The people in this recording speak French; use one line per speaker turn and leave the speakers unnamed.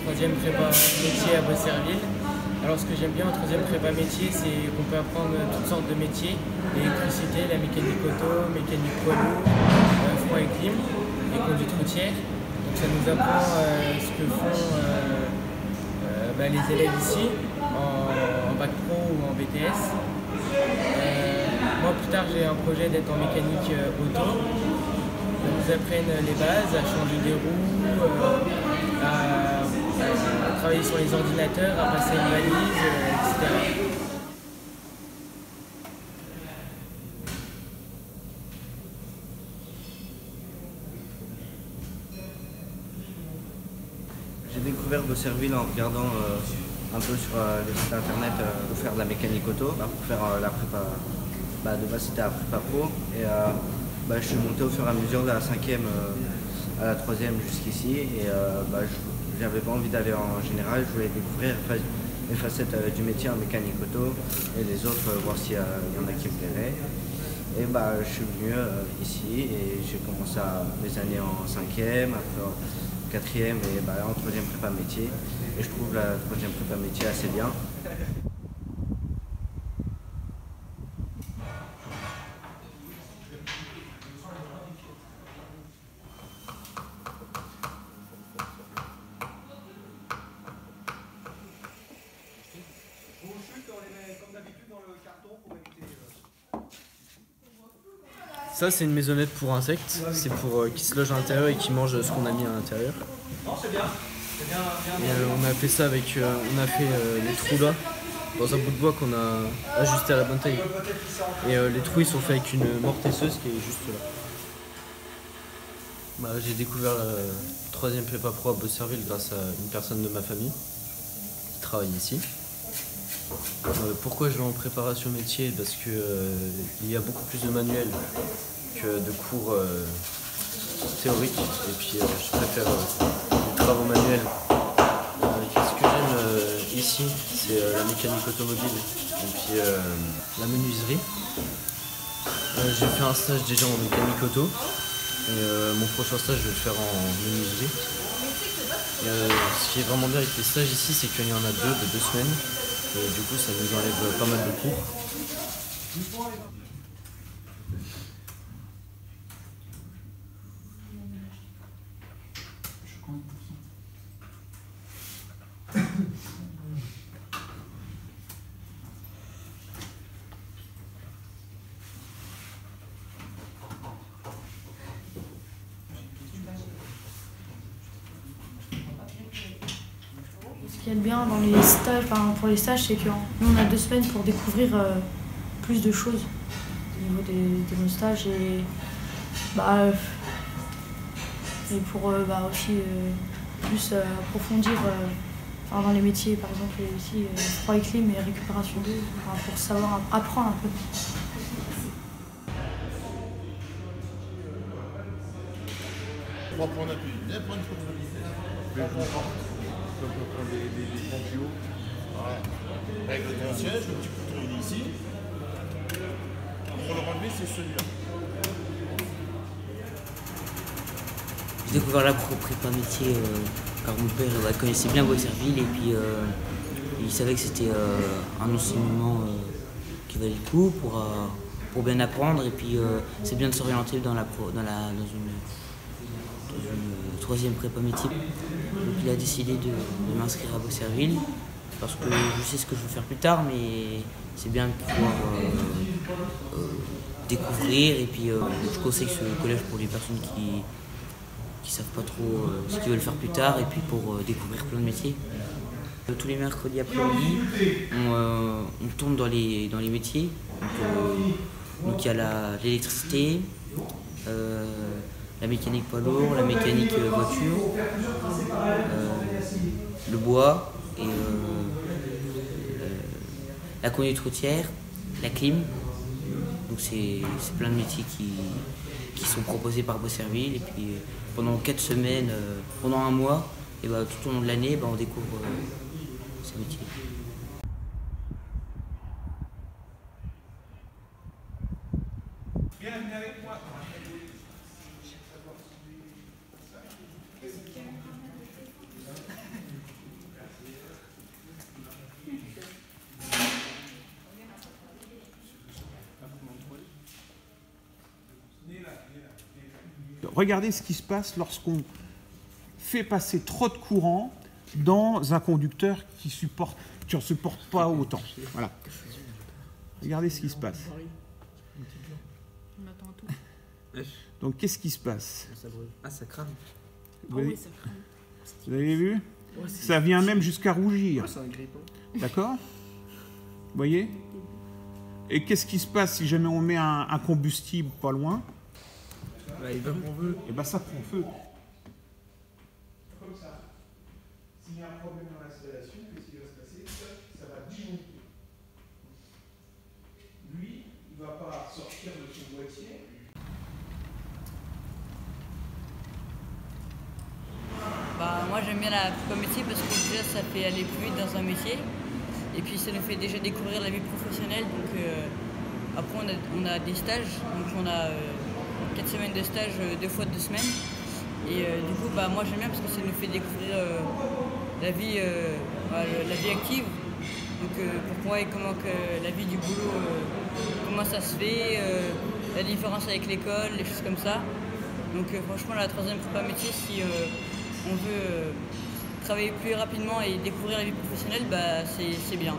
troisième prépa métier à Beaucerville. Alors ce que j'aime bien en troisième prépa métier, c'est qu'on peut apprendre toutes sortes de métiers, l'électricité, la mécanique auto, mécanique poids lourd, froid et clim, et conduite routière. Donc ça nous apprend ce que font les élèves ici, en bac pro ou en BTS. Moi plus tard j'ai un projet d'être en mécanique auto. Ils nous apprennent les bases, à changer des roues, à travailler sur les ordinateurs, à passer une valise, etc.
J'ai découvert Beaucerville en regardant un peu sur le site internet pour faire de la mécanique auto, pour faire la prépa. De base c'était la prépa pro et je suis monté au fur et à mesure de la cinquième à la troisième jusqu'ici et j'avais pas envie d'aller en général, je voulais découvrir les facettes du métier en mécanique auto et les autres, voir s'il y en a qui me plairaient. Et je suis venu ici et j'ai commencé mes années en cinquième, après en quatrième et en troisième prépa métier. Et je trouve la troisième prépa métier assez bien.
Ça, c'est une maisonnette pour insectes. C'est pour qu'ils se logent à l'intérieur et qu'ils mangent ce qu'on a mis à l'intérieur. On a fait ça avec. On a fait les trous là, dans un bout de bois qu'on a ajusté à la bonne taille. Et les trous, ils sont faits avec une mortaisseuse qui est juste là. J'ai découvert la troisième prépa pro à Beaucerville grâce à une personne de ma famille qui travaille ici. Pourquoi je vais en préparation métier? Parce que il y a beaucoup plus de manuels que de cours théoriques et puis je préfère les travaux manuels. Ce que j'aime ici, c'est la mécanique automobile et puis la menuiserie. J'ai fait un stage déjà en mécanique auto et mon prochain stage je vais le faire en menuiserie. Ce qui est vraiment bien avec les stages ici, c'est qu'il y en a de 2 semaines. Et du coup, ça nous enlève pas mal de cours.
Ce qui est bien dans les stages, pour les stages, c'est que nous on a 2 semaines pour découvrir plus de choses au niveau de nos stages et pour aussi plus approfondir dans les métiers, par exemple aussi froid et clim et récupération d'eau, pour savoir apprendre un peu.
On va prendre un peu, viens prendre une photo. Comme on prend des ponchios. Voilà. Avec le concierge, le petit couteau il est ici. Pour le relever, c'est celui-là.
J'ai découvert la prépa métier car mon père connaissait bien Beaucerville et puis il savait que c'était un enseignement qui valait le coup pour bien apprendre et puis c'est bien de s'orienter dans une troisième prépa métier. Donc il a décidé de m'inscrire à Beaucerville parce que je sais ce que je veux faire plus tard, mais c'est bien de pouvoir découvrir et puis je conseille ce collège pour les personnes qui savent pas trop ce qu'ils veulent faire plus tard et puis pour découvrir plein de métiers. Tous les mercredis après-midi, on tourne dans les métiers. Donc il y a l'électricité, la mécanique poids lourd, la mécanique voiture, le bois et la conduite routière, la clim. Donc c'est plein de métiers qui sont proposés par Beaucerville et puis pendant 4 semaines, pendant un mois, et tout au long de l'année, on découvre ces métiers.
Viens avec moi.
regardez ce qui se passe lorsqu'on fait passer trop de courant dans un conducteur qui ne supporte pas autant. Voilà. Regardez ce qui se passe.
On attend tout.
Donc, qu'est-ce qui se passe?
Ah, ça crame.
Vous avez vu? Ça vient même jusqu'à rougir. D'accord? Vous voyez? Et qu'est-ce qui se passe si jamais on met un combustible pas loin? Et ben ça prend feu. Comme ça. S'il y a un problème dans l'installation, qu'est-ce qui va se passer? Ça va disjoncter. Lui, il ne va pas sortir de son boîtier.
Bah, moi j'aime bien la prépa métier parce que déjà ça fait aller plus vite dans un métier et puis ça nous fait déjà découvrir la vie professionnelle. Donc après on a des stages, donc on a 4 semaines de stage 2 fois 2 semaines et du coup bah, moi j'aime bien parce que ça nous fait découvrir la vie active, donc pour moi comment que la vie du boulot, comment ça se fait, la différence avec l'école, les choses comme ça. Donc franchement la 3e prépa métier, si on veut travailler plus rapidement et découvrir la vie professionnelle, bah, c'est bien.